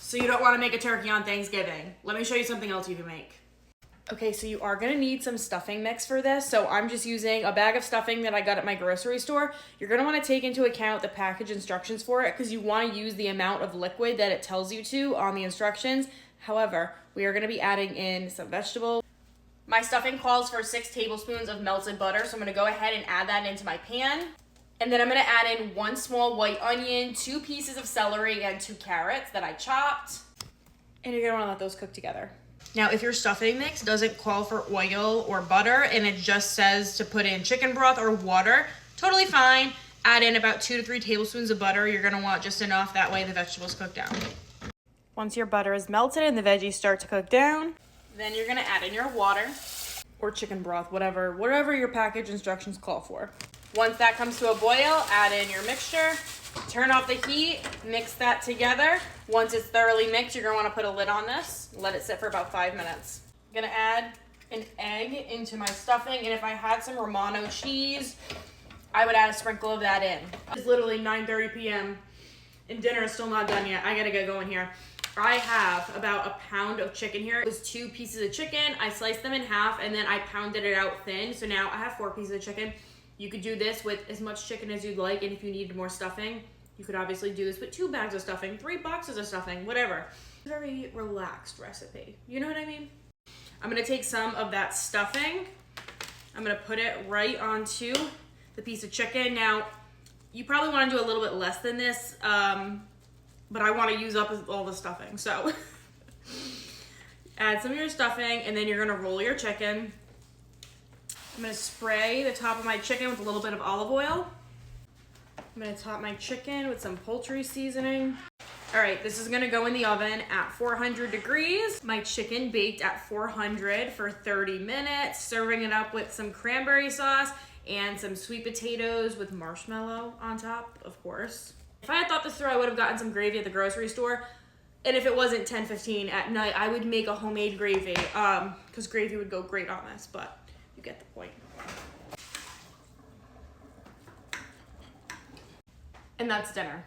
So you don't want to make a turkey on Thanksgiving. Let me show you something else you can make. Okay, so you are gonna need some stuffing mix for this. So I'm just using a bag of stuffing that I got at my grocery store. You're gonna wanna take into account the package instructions for it because you wanna use the amount of liquid that it tells you to on the instructions. However, we are gonna be adding in some vegetables. My stuffing calls for 6 tablespoons of melted butter, so I'm gonna go ahead and add that into my pan. And then I'm gonna add in 1 small white onion, 2 pieces of celery, and 2 carrots that I chopped. And you're gonna wanna let those cook together. Now, if your stuffing mix doesn't call for oil or butter and it just says to put in chicken broth or water, totally fine. Add in about 2 to 3 tablespoons of butter. You're gonna want just enough, that way the vegetables cook down. Once your butter is melted and the veggies start to cook down, then you're gonna add in your water or chicken broth, whatever your package instructions call for. Once that comes to a boil, add in your mixture. Turn off the heat, mix that together. Once it's thoroughly mixed, you're gonna wanna put a lid on this, let it sit for about 5 minutes. I'm gonna add an egg into my stuffing, and if I had some Romano cheese, I would add a sprinkle of that in. It's literally 9:30 p.m. and dinner is still not done yet. I gotta get going here. I have about a pound of chicken here. It was 2 pieces of chicken. I sliced them in half and then I pounded it out thin. So now I have 4 pieces of chicken. You could do this with as much chicken as you'd like, and if you needed more stuffing, you could obviously do this with 2 bags of stuffing, 3 boxes of stuffing, whatever. Very relaxed recipe. You know what I mean? I'm gonna take some of that stuffing. I'm gonna put it right onto the piece of chicken. Now, you probably wanna do a little bit less than this, but I wanna use up all the stuffing. So add some of your stuffing, and then you're gonna roll your chicken. I'm gonna spray the top of my chicken with a little bit of olive oil. I'm gonna top my chicken with some poultry seasoning. All right, this is gonna go in the oven at 400 degrees. My chicken baked at 400 for 30 minutes, serving it up with some cranberry sauce and some sweet potatoes with marshmallow on top, of course. If I had thought this through, I would have gotten some gravy at the grocery store. And if it wasn't 10:15 at night, I would make a homemade gravy, because gravy would go great on this, but you get the point. And that's dinner.